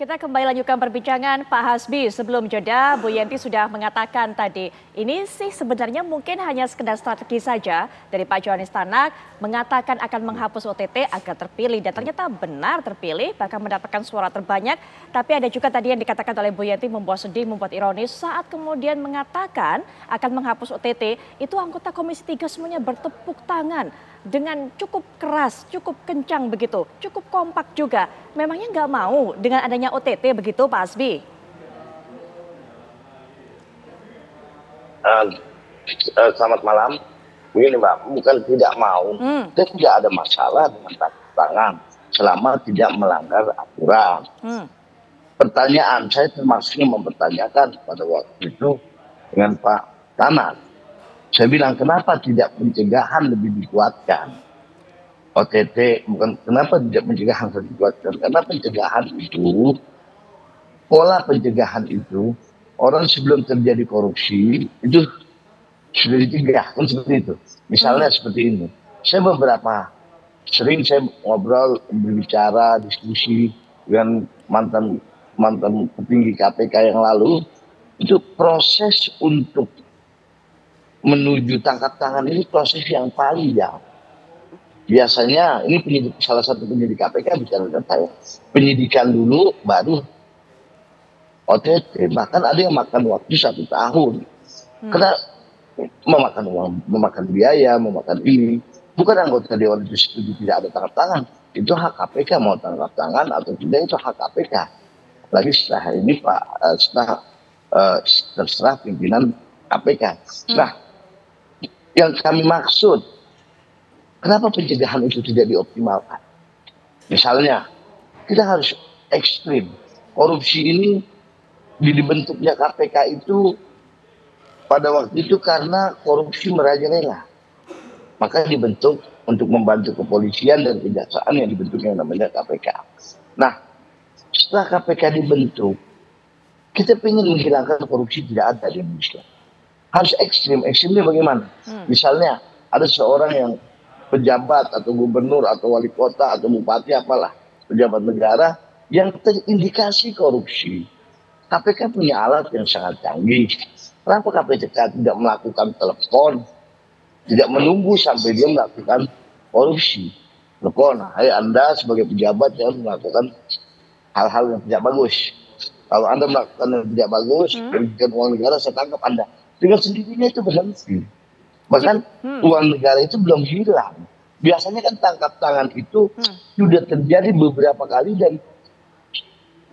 Kita kembali lanjutkan perbincangan Pak Hasbi. Sebelum jeda, Bu Yenti sudah mengatakan tadi, ini sih sebenarnya mungkin hanya sekedar strategi saja dari Pak Johanis Tanak mengatakan akan menghapus OTT agar terpilih. Dan ternyata benar terpilih, bahkan mendapatkan suara terbanyak. Tapi ada juga tadi yang dikatakan oleh Bu Yenti membuat sedih, membuat ironis saat kemudian mengatakan akan menghapus OTT, itu anggota Komisi 3 semuanya bertepuk tangan dengan cukup keras, cukup kencang begitu, cukup kompak juga. Memangnya nggak mau dengan adanya OTT begitu Pak Hasbi? Selamat malam. Begini Mbak, bukan tidak mau, dan tidak ada masalah dengan tangan selama tidak melanggar aturan. Pertanyaan saya termasuknya mempertanyakan pada waktu itu dengan Pak Tanak. Saya bilang kenapa tidak pencegahan lebih dikuatkan? OTT bukan kenapa tidak pencegahan lebih dikuatkan? Karena pencegahan itu, pola pencegahan itu, orang sebelum terjadi korupsi itu sudah dicegah, kan seperti itu. Misalnya seperti ini. Saya sering saya ngobrol, berbicara, diskusi dengan mantan petinggi KPK yang lalu, itu proses untuk menuju tangkap tangan ini proses yang panjang. Biasanya ini salah satu penyidik KPK bicara dengan saya. Penyidikan dulu baru OTT. Bahkan ada yang makan waktu 1 tahun. Karena memakan uang, memakan biaya, memakan ini. Bukan anggota Dewan itu setuju tidak ada tangkap tangan. Itu hak KPK mau tangkap tangan atau tidak itu hak KPK. Lagi setelah ini terserah pimpinan KPK. Nah, yang kami maksud, kenapa pencegahan itu tidak dioptimalkan? Misalnya, kita harus ekstrim. Korupsi ini dibentuknya KPK itu pada waktu itu karena korupsi merajalela. Maka dibentuk untuk membantu kepolisian dan kejaksaan yang dibentuk yang namanya KPK. Nah, setelah KPK dibentuk, kita ingin menghilangkan korupsi tidak ada di Indonesia. Harus ekstrim. Ekstrimnya bagaimana? Misalnya ada seorang yang pejabat atau gubernur atau wali kota atau bupati apalah, pejabat negara yang terindikasi korupsi. KPK punya alat yang sangat canggih. Kenapa KPK tidak melakukan telepon, tidak menunggu sampai dia melakukan korupsi? Telepon, hai Anda sebagai pejabat yang melakukan hal-hal yang tidak bagus. Kalau Anda melakukan yang tidak bagus, merugikan uang negara, saya tangkap Anda. Dengan sendirinya itu berhenti. Bahkan uang negara itu belum hilang. Biasanya kan tangkap tangan itu sudah terjadi beberapa kali dan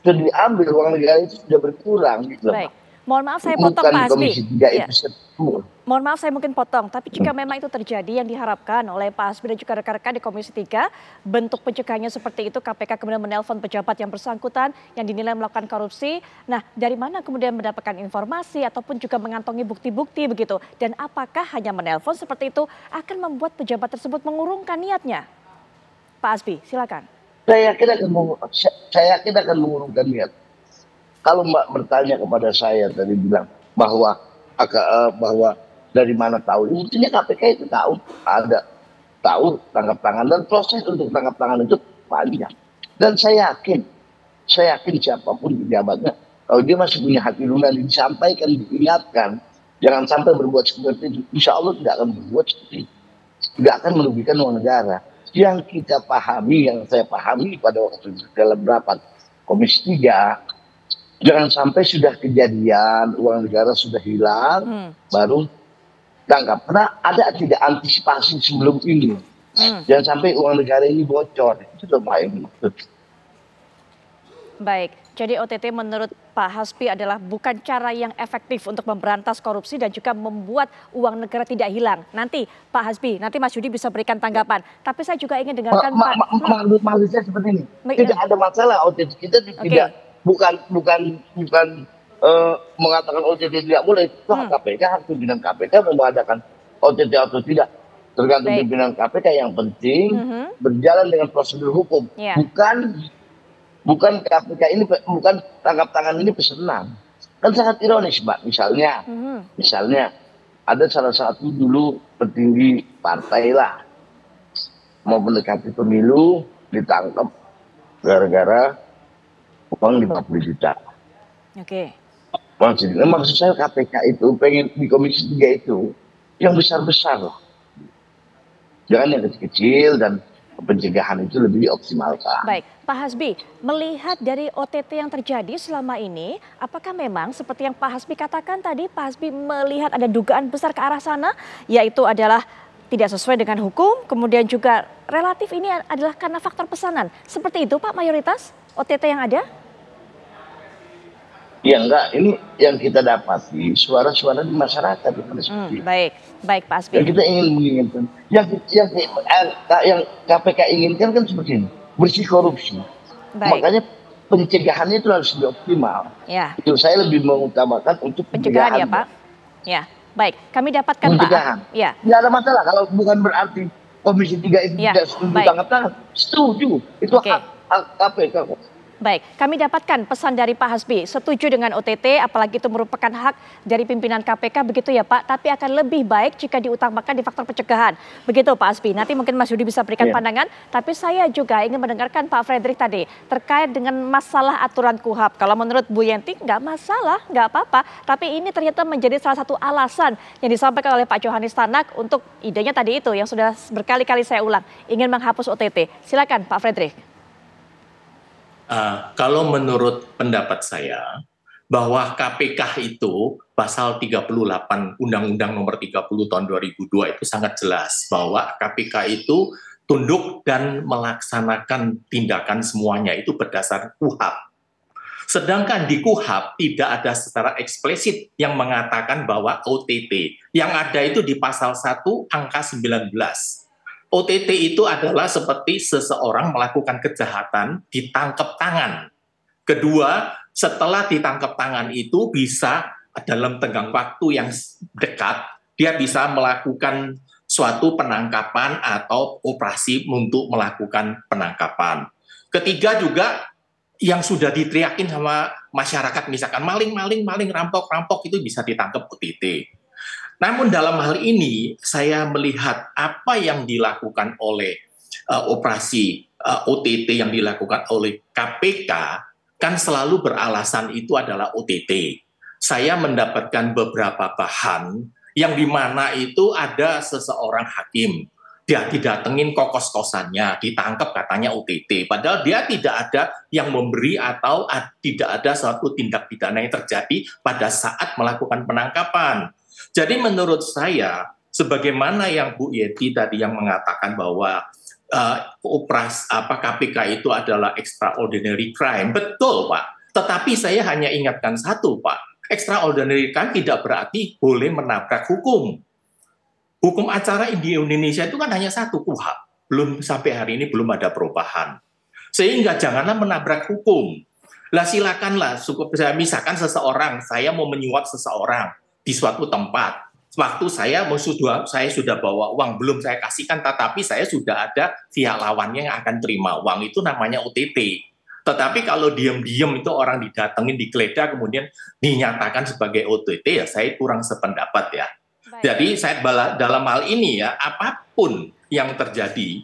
sudah diambil uang negara itu sudah berkurang. Gitu. Baik. Mohon maaf saya potong Pak Hasbi. Mohon maaf saya mungkin potong, tapi jika memang itu terjadi yang diharapkan oleh Pak Hasbi dan juga rekan-rekan di Komisi 3, bentuk pencegahannya seperti itu, KPK kemudian menelpon pejabat yang bersangkutan yang dinilai melakukan korupsi. Nah, dari mana kemudian mendapatkan informasi ataupun juga mengantongi bukti-bukti begitu? Dan apakah hanya menelpon seperti itu akan membuat pejabat tersebut mengurungkan niatnya? Pak Hasbi, silakan. Saya yakin akan mengurungkan niat. Kalau Mbak bertanya kepada saya tadi bilang bahwa dari mana tahu, buktinya KPK itu tahu tangkap tangan dan proses untuk tangkap tangan itu panjang. Dan saya yakin siapapun pejabatnya, kalau dia masih punya hati nurani disampaikan, diingatkan, jangan sampai berbuat seperti itu. Insya Allah tidak akan berbuat seperti itu, tidak akan merugikan uang negara. Yang kita pahami, yang saya pahami pada waktu itu dalam rapat Komisi 3. Jangan sampai sudah kejadian, uang negara sudah hilang, baru tangkap. Karena ada tidak antisipasi sebelum ini. Jangan sampai uang negara ini bocor. Itu lumayan maksud. Baik, jadi OTT menurut Pak Hasbi adalah bukan cara yang efektif untuk memberantas korupsi dan juga membuat uang negara tidak hilang. Nanti Pak Hasbi, nanti Mas Yudi bisa berikan tanggapan. Tapi saya juga ingin dengarkan Pak. Maksud saya seperti ini, tidak ada masalah OTT kita tidak. Bukan mengatakan OTT tidak boleh. Itu KPK, harus pimpinan KPK mengadakan OTT atau tidak. Tergantung pimpinan KPK. Yang penting berjalan dengan prosedur hukum. Bukan KPK ini, bukan tangkap tangan ini pesanan. Kan sangat ironis Mbak. Misalnya ada salah satu dulu petinggi partai lah mau mendekati pemilu, ditangkap gara-gara uang 50 juta. Oke. Maksud saya KPK itu pengen di Komisi 3 itu yang besar-besar lah. Jangan yang kecil-kecil, dan pencegahan itu lebih dioptimalkan. Baik, Pak Hasbi, melihat dari OTT yang terjadi selama ini, apakah memang seperti yang Pak Hasbi katakan tadi, Pak Hasbi melihat ada dugaan besar ke arah sana, yaitu adalah tidak sesuai dengan hukum, kemudian juga relatif ini adalah karena faktor pesanan. Seperti itu Pak, mayoritas OTT yang ada? Ya enggak, ini yang kita dapati suara-suara di masyarakat itu seperti itu. Baik, baik Pak Hasbi. Yang kita ingin menginginkan, yang KPK inginkan kan seperti ini, bersih korupsi. Baik. Makanya pencegahannya itu harus lebih optimal. Ya. Itu saya lebih mengutamakan untuk Pencegahan ya Pak. Ya, baik. Kami dapatkan pencegahan. Pak. Ya. Nggak ada masalah kalau bukan berarti Komisi 3 itu Ya, tidak setuju baik. tangkap tangan. Setuju. Itu Oke. hak KPK kok. Baik, kami dapatkan pesan dari Pak Hasbi, setuju dengan OTT, apalagi itu merupakan hak dari pimpinan KPK, begitu ya Pak, tapi akan lebih baik jika diutamakan di faktor pencegahan. Begitu Pak Hasbi, nanti mungkin Mas Yudi bisa berikan pandangan, tapi saya juga ingin mendengarkan Pak Fredrik tadi, terkait dengan masalah aturan KUHP. Kalau menurut Bu Yenti, nggak masalah, nggak apa-apa, tapi ini ternyata menjadi salah satu alasan yang disampaikan oleh Pak Johanis Tanak untuk idenya tadi itu, yang sudah berkali-kali saya ulang, ingin menghapus OTT. Silakan Pak Fredrik. Kalau menurut pendapat saya, bahwa KPK itu pasal 38 Undang-Undang nomor 30 tahun 2002 itu sangat jelas bahwa KPK itu tunduk dan melaksanakan tindakan semuanya itu berdasar KUHP. Sedangkan di KUHP tidak ada secara eksplisit yang mengatakan bahwa OTT. Yang ada itu di pasal 1 angka 19. OTT itu adalah seperti seseorang melakukan kejahatan, ditangkap tangan. Kedua, setelah ditangkap tangan itu bisa dalam tenggang waktu yang dekat, dia bisa melakukan suatu penangkapan atau operasi untuk melakukan penangkapan. Ketiga juga, yang sudah diteriakin sama masyarakat, misalkan maling, rampok itu bisa ditangkap OTT. Namun dalam hal ini saya melihat apa yang dilakukan oleh operasi OTT yang dilakukan oleh KPK kan selalu beralasan itu adalah OTT. Saya mendapatkan beberapa bahan yang dimana itu ada seseorang hakim, dia didatengin kos-kosannya, ditangkap katanya OTT, padahal dia tidak ada yang memberi atau tidak ada suatu tindak pidana yang terjadi pada saat melakukan penangkapan. Jadi menurut saya, sebagaimana yang Bu Yeti tadi yang mengatakan bahwa KPK itu adalah extraordinary crime, betul Pak. Tetapi saya hanya ingatkan satu Pak, extraordinary crime tidak berarti boleh menabrak hukum. Hukum acara di Indonesia itu kan hanya satu, KUHP. Belum sampai hari ini belum ada perubahan. Sehingga janganlah menabrak hukum. Lah silakanlah, misalkan saya mau menyuap seseorang di suatu tempat. Waktu saya sudah bawa uang, belum saya kasihkan, tetapi saya sudah ada pihak lawannya yang akan terima uang, itu namanya OTT. Tetapi kalau diam-diam itu orang didatengin, digeledah, kemudian dinyatakan sebagai OTT, ya saya kurang sependapat ya. Baik. Jadi saya dalam hal ini ya, apapun yang terjadi,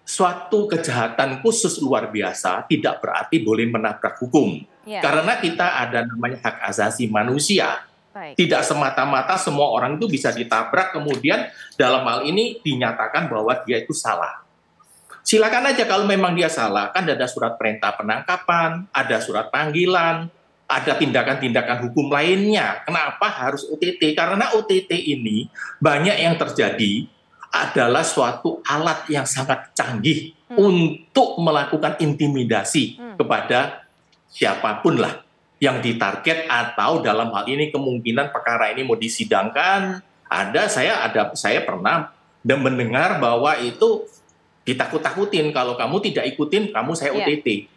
suatu kejahatan khusus luar biasa tidak berarti boleh menabrak hukum. Karena kita ada namanya hak asasi manusia. Baik. Tidak semata-mata semua orang itu bisa ditabrak, kemudian dalam hal ini dinyatakan bahwa dia itu salah. Silakan aja kalau memang dia salah, kan ada surat perintah penangkapan, ada surat panggilan, ada tindakan-tindakan hukum lainnya. Kenapa harus OTT? Karena OTT ini banyak yang terjadi adalah suatu alat yang sangat canggih untuk melakukan intimidasi kepada siapapun lah yang ditarget, atau dalam hal ini kemungkinan perkara ini mau disidangkan, saya pernah mendengar bahwa itu ditakut-takutin, kalau kamu tidak ikutin kamu saya OTT.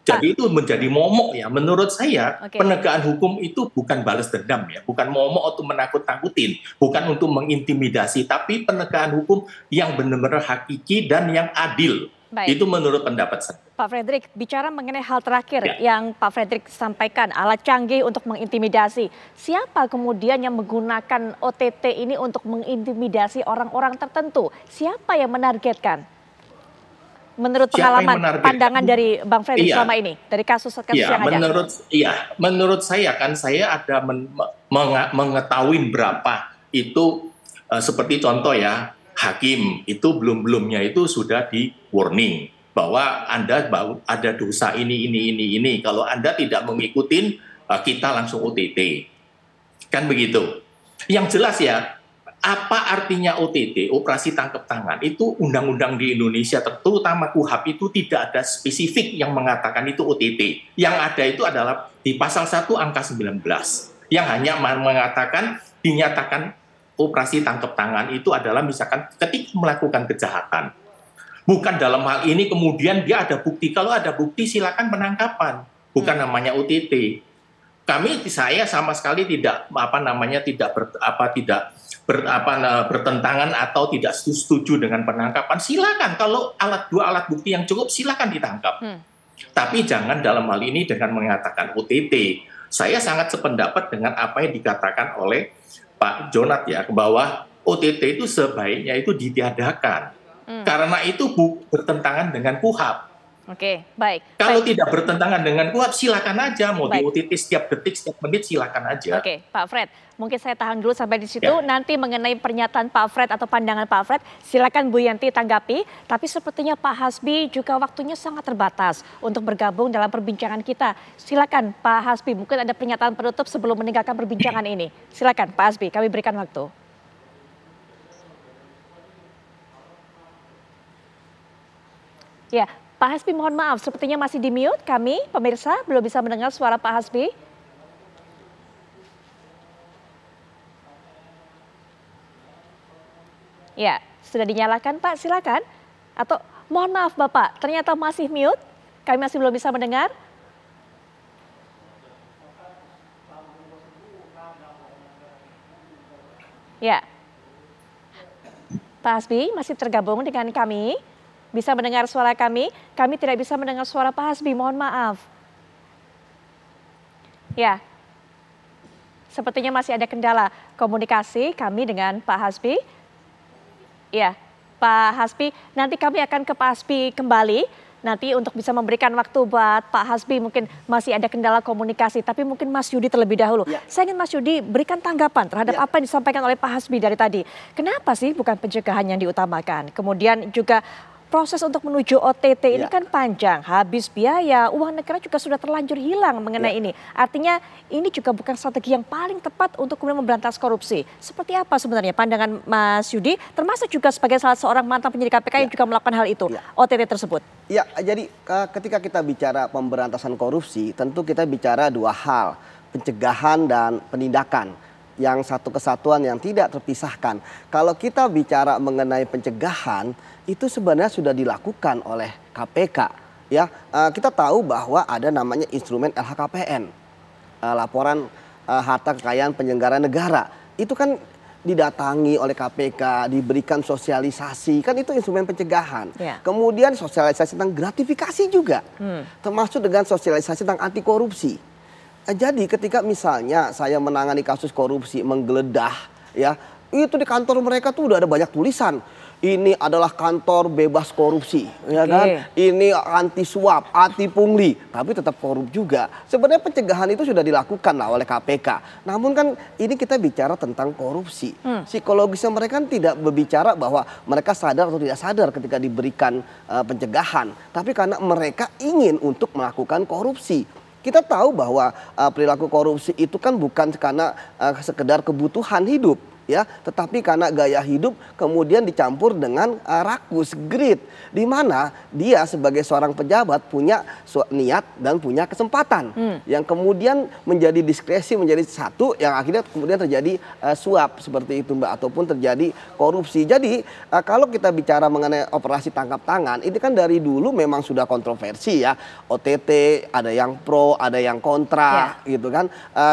Jadi itu menjadi momok ya. Menurut saya penegakan hukum itu bukan balas dendam ya, bukan momok untuk menakut-takutin, bukan untuk mengintimidasi, tapi penegakan hukum yang benar-benar hakiki dan yang adil. Baik. Itu menurut pendapat saya. Pak Fredrik, bicara mengenai hal terakhir yang Pak Fredrik sampaikan, alat canggih untuk mengintimidasi. Siapa kemudian yang menggunakan OTT ini untuk mengintimidasi orang-orang tertentu? Siapa yang menargetkan? menurut Siapa yang pengalaman, menargetkan? pandangan dari Bang Fredrik Iya. selama ini, dari kasus-kasus yang ada? Menurut saya kan saya ada mengetahui berapa itu seperti contoh ya, hakim itu belum-belumnya itu sudah di warning bahwa Anda ada dosa ini. Kalau Anda tidak mengikutin, kita langsung OTT. Kan begitu. Yang jelas ya, apa artinya OTT, operasi tangkap tangan? Itu undang-undang di Indonesia, terutama KUHP itu tidak ada spesifik yang mengatakan itu OTT. Yang ada itu adalah di pasal 1 angka 19 yang hanya mengatakan dinyatakan operasi tangkap tangan itu adalah misalkan ketika melakukan kejahatan. Bukan dalam hal ini kemudian dia ada bukti. Kalau ada bukti silakan penangkapan, bukan namanya OTT. Saya sama sekali tidak bertentangan atau tidak setuju dengan penangkapan. Silakan, kalau dua alat bukti yang cukup silakan ditangkap. Tapi jangan dalam hal ini dengan mengatakan OTT. Saya sangat sependapat dengan apa yang dikatakan oleh Pak Jonat ya, bahwa OTT itu sebaiknya itu ditiadakan. Karena itu bertentangan dengan KUHP. Oke, baik. Kalau tidak bertentangan dengan KUHP, silakan aja. Mau di OTT setiap detik, setiap menit, silakan aja. Oke, Pak Fred, mungkin saya tahan dulu sampai di situ. Nanti mengenai pernyataan Pak Fred atau pandangan Pak Fred, silakan Bu Yanti tanggapi. Tapi sepertinya Pak Hasbi juga waktunya sangat terbatas untuk bergabung dalam perbincangan kita. Silakan Pak Hasbi, mungkin ada pernyataan penutup sebelum meninggalkan perbincangan ini. Silakan Pak Hasbi, kami berikan waktu. Ya, Pak Hasbi mohon maaf, sepertinya masih di mute. Kami, pemirsa, belum bisa mendengar suara Pak Hasbi. Ya, sudah dinyalakan Pak, silakan. Atau mohon maaf Bapak, ternyata masih mute. Kami masih belum bisa mendengar. Ya, Pak Hasbi masih tergabung dengan kami. Bisa mendengar suara kami tidak bisa mendengar suara Pak Hasbi, mohon maaf. Ya, sepertinya masih ada kendala komunikasi kami dengan Pak Hasbi. Ya, Pak Hasbi, nanti kami akan ke Pak Hasbi kembali. Nanti untuk bisa memberikan waktu buat Pak Hasbi, mungkin masih ada kendala komunikasi. Tapi mungkin Mas Yudi terlebih dahulu. Ya. Saya ingin Mas Yudi berikan tanggapan terhadap apa yang disampaikan oleh Pak Hasbi dari tadi. Kenapa sih bukan pencegahan yang diutamakan? Kemudian juga proses untuk menuju OTT ini kan panjang, habis biaya, uang negara juga sudah terlanjur hilang mengenai ini. Artinya ini juga bukan strategi yang paling tepat untuk kemudian memberantas korupsi. Seperti apa sebenarnya pandangan Mas Yudi, termasuk juga sebagai salah seorang mantan penyidik KPK yang juga melakukan hal itu, OTT tersebut? Ya, jadi ketika kita bicara pemberantasan korupsi, tentu kita bicara dua hal, pencegahan dan penindakan. Yang satu kesatuan yang tidak terpisahkan. Kalau kita bicara mengenai pencegahan, itu sebenarnya sudah dilakukan oleh KPK. Ya, kita tahu bahwa ada namanya instrumen LHKPN, laporan harta kekayaan penyelenggara negara. Itu kan didatangi oleh KPK, diberikan sosialisasi, kan itu instrumen pencegahan. Kemudian sosialisasi tentang gratifikasi juga, termasuk dengan sosialisasi tentang anti korupsi. Jadi ketika misalnya saya menangani kasus korupsi menggeledah ya, itu di kantor mereka tuh udah ada banyak tulisan. Ini adalah kantor bebas korupsi, ya kan? Ini anti suap, anti pungli, tapi tetap korup juga. Sebenarnya pencegahan itu sudah dilakukan lah oleh KPK. Namun kan ini kita bicara tentang korupsi. Psikologisnya mereka kan tidak berbicara bahwa mereka sadar atau tidak sadar ketika diberikan pencegahan. Tapi karena mereka ingin untuk melakukan korupsi. Kita tahu bahwa perilaku korupsi itu kan bukan karena sekedar kebutuhan hidup. Ya, tetapi karena gaya hidup kemudian dicampur dengan rakus, greed, di mana dia sebagai seorang pejabat punya niat dan punya kesempatan yang kemudian menjadi diskresi, menjadi satu yang akhirnya kemudian terjadi suap seperti itu Mbak, ataupun terjadi korupsi. Jadi kalau kita bicara mengenai operasi tangkap tangan, ini kan dari dulu memang sudah kontroversi ya, OTT ada yang pro, ada yang kontra gitu kan,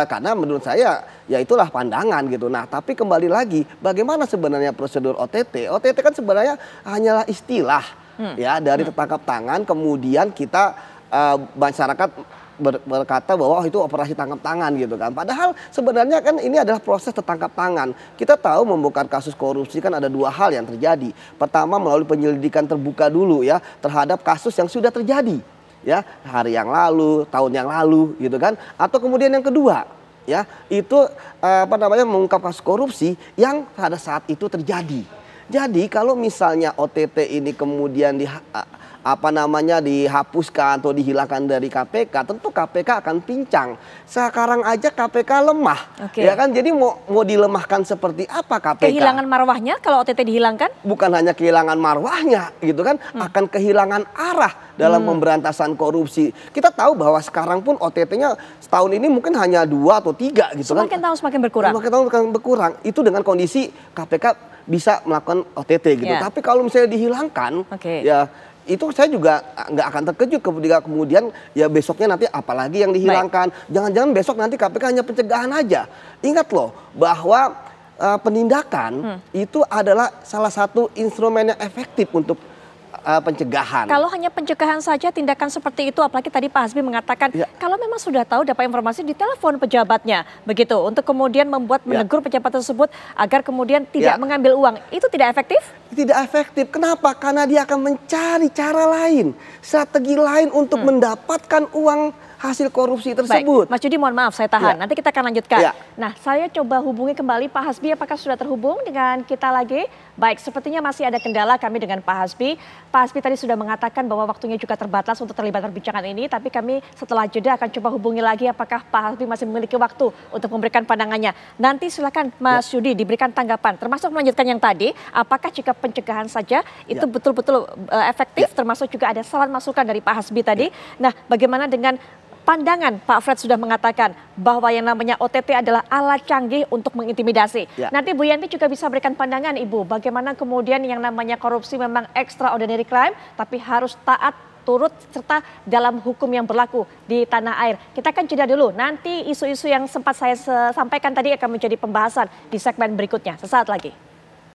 karena menurut saya ya itulah pandangan gitu. Nah, tapi kembali lagi, bagaimana sebenarnya prosedur OTT? OTT kan sebenarnya hanyalah istilah ya dari tertangkap tangan, kemudian kita masyarakat berkata bahwa itu operasi tangkap tangan gitu kan. Padahal sebenarnya kan ini adalah proses tertangkap tangan. Kita tahu membongkar kasus korupsi kan ada dua hal yang terjadi. Pertama melalui penyelidikan terbuka dulu ya terhadap kasus yang sudah terjadi ya hari yang lalu, tahun yang lalu gitu kan. Atau kemudian yang kedua ya itu mengungkap kasus korupsi yang pada saat itu terjadi. Jadi kalau misalnya OTT ini kemudian dihapuskan atau dihilangkan dari KPK, tentu KPK akan pincang. Sekarang aja KPK lemah, ya kan? Jadi mau dilemahkan seperti apa KPK? Kehilangan marwahnya kalau OTT dihilangkan? Bukan hanya kehilangan marwahnya, gitu kan? Akan kehilangan arah dalam pemberantasan korupsi. Kita tahu bahwa sekarang pun OTT-nya setahun ini mungkin hanya 2 atau 3, gitu kan? Semakin tahun semakin berkurang. Semakin tahun semakin berkurang. Itu dengan kondisi KPK bisa melakukan OTT, gitu. Tapi kalau misalnya dihilangkan, ya itu saya juga nggak akan terkejut ketika kemudian ya besoknya nanti apalagi yang dihilangkan. Jangan-jangan besok nanti KPK hanya pencegahan aja. Ingat loh bahwa penindakan itu adalah salah satu instrumen yang efektif untuk pencegahan. Kalau hanya pencegahan saja tindakan seperti itu, apalagi tadi Pak Hasbi mengatakan kalau memang sudah tahu dapat informasi ditelepon pejabatnya begitu untuk kemudian membuat menegur pejabat tersebut agar kemudian tidak mengambil uang, itu tidak efektif? Tidak efektif. Kenapa? Karena dia akan mencari cara lain, strategi lain untuk mendapatkan uang hasil korupsi tersebut. Baik, Mas Yudi mohon maaf saya tahan, nanti kita akan lanjutkan. Nah, saya coba hubungi kembali Pak Hasbi, apakah sudah terhubung dengan kita lagi? Baik, sepertinya masih ada kendala kami dengan Pak Hasbi. Pak Hasbi tadi sudah mengatakan bahwa waktunya juga terbatas untuk terlibat perbincangan ini, tapi kami setelah jeda akan coba hubungi lagi apakah Pak Hasbi masih memiliki waktu untuk memberikan pandangannya. Nanti silakan Mas Yudi diberikan tanggapan, termasuk melanjutkan yang tadi, apakah jika pencegahan saja itu betul-betul efektif, termasuk juga ada saran masukan dari Pak Hasbi tadi. Nah, bagaimana dengan pandangan Pak Fred sudah mengatakan bahwa yang namanya OTT adalah alat canggih untuk mengintimidasi. Nanti Bu Yanti juga bisa berikan pandangan Ibu, bagaimana kemudian yang namanya korupsi memang extraordinary crime, tapi harus taat turut serta dalam hukum yang berlaku di tanah air. Kita akan jeda dulu, nanti isu-isu yang sempat saya sampaikan tadi akan menjadi pembahasan di segmen berikutnya. Sesaat lagi.